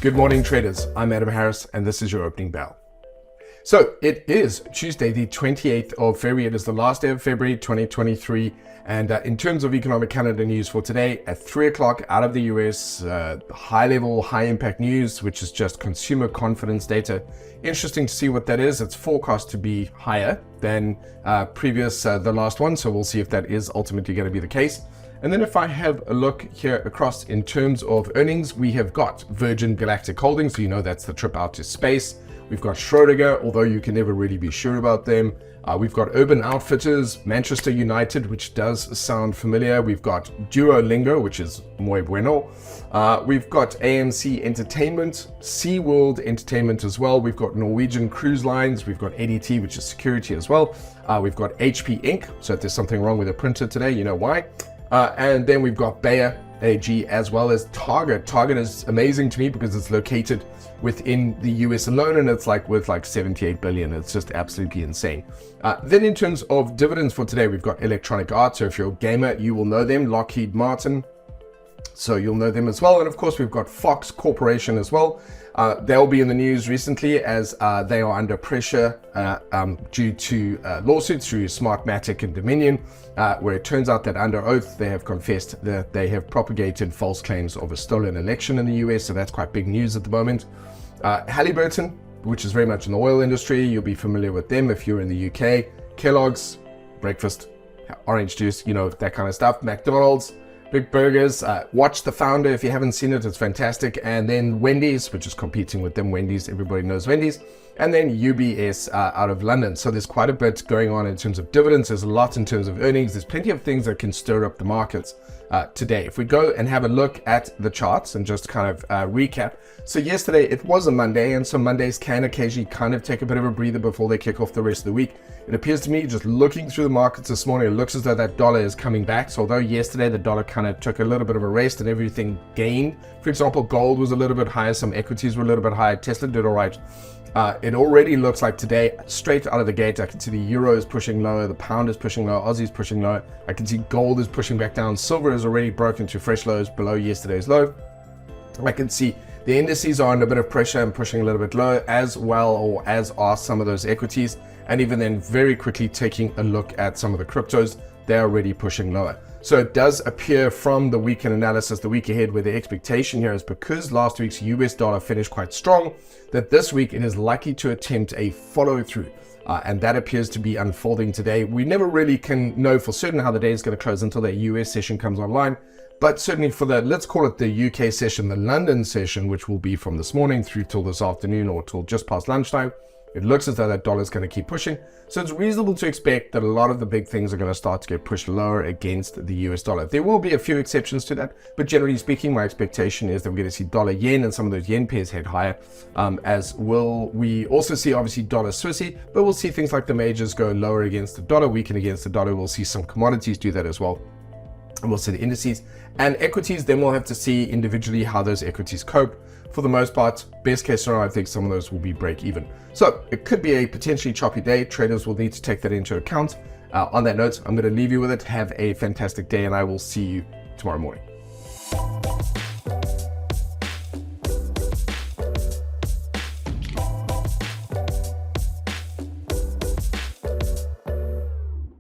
Good morning, traders. I'm Adam Harris, and this is your opening bell. So it is Tuesday, the 28th of February. It is the last day of February 2023. And in terms of economic calendar news for today, at 3 o'clock out of the US, high-level, high-impact news, which is just consumer confidence data. Interesting to see what that is. It's forecast to be higher than the last one. So we'll see if that is ultimately going to be the case. And then if I have a look here across in terms of earnings, we have got Virgin Galactic Holdings. So you know that's the trip out to space. We've got Schrödinger, although you can never really be sure about them. We've got Urban Outfitters, Manchester United, which does sound familiar. We've got Duolingo, which is muy bueno. We've got AMC Entertainment, SeaWorld Entertainment as well. We've got Norwegian Cruise Lines. We've got ADT, which is security as well. We've got HP Inc. So if there's something wrong with the printer today, you know why. And then we've got Bayer AG as well as Target. Target is amazing to me because it's located within the US alone and it's worth 78 billion. It's just absolutely insane. Then in terms of dividends for today, we've got Electronic Arts. So if you're a gamer, you will know them. Lockheed Martin. So you'll know them as well. And of course, we've got Fox Corporation as well. They'll be in the news recently as they are under pressure due to lawsuits through Smartmatic and Dominion, where it turns out that under oath, they have confessed that they have propagated false claims of a stolen election in the US. So that's quite big news at the moment. Halliburton, which is very much in the oil industry. You'll be familiar with them if you're in the UK. Kellogg's, breakfast, orange juice, you know, that kind of stuff. McDonald's, big burgers. Watch The Founder if you haven't seen it, it's fantastic. And then Wendy's, which is competing with them. Wendy's, everybody knows Wendy's. And then UBS out of London. So there's quite a bit going on in terms of dividends. There's a lot in terms of earnings. There's plenty of things that can stir up the markets today. If we go and have a look at the charts and just kind of recap. So yesterday it was a Monday, and so Mondays can occasionally kind of take a bit of a breather before they kick off the rest of the week. It appears to me, just looking through the markets this morning, it looks as though that dollar is coming back. So although yesterday the dollar kind of took a little bit of a rest and everything gained, for example, gold was a little bit higher, some equities were a little bit higher, Tesla did all right. It already looks like today, straight out of the gate, I can see the euro is pushing lower, the pound is pushing lower, Aussie is pushing lower. I can see gold is pushing back down. Silver has already broken to fresh lows below yesterday's low. I can see the indices are under a bit of pressure and pushing a little bit lower as well, or as are some of those equities. And even then, very quickly taking a look at some of the cryptos, they're already pushing lower. So it does appear from the weekend analysis, the week ahead, where the expectation here is because last week's US dollar finished quite strong, that this week it is likely to attempt a follow through. And that appears to be unfolding today. We never really can know for certain how the day is going to close until the US session comes online. But certainly for the, let's call it the UK session, the London session, which will be from this morning through till this afternoon or till just past lunchtime, it looks as though that dollar is going to keep pushing. So it's reasonable to expect that a lot of the big things are going to start to get pushed lower against the US dollar. There will be a few exceptions to that, but generally speaking, my expectation is that we're going to see dollar yen and some of those yen pairs head higher, as will we also see obviously dollar Swissy, but we'll see things like the majors go lower against the dollar, weaken against the dollar. We'll see some commodities do that as well. And we'll see the indices and equities. Then we'll have to see individually how those equities cope. For the most part, best case scenario, I think some of those will be break even. So it could be a potentially choppy day. Traders will need to take that into account. On that note, I'm going to leave you with it. Have a fantastic day, and I will see you tomorrow morning.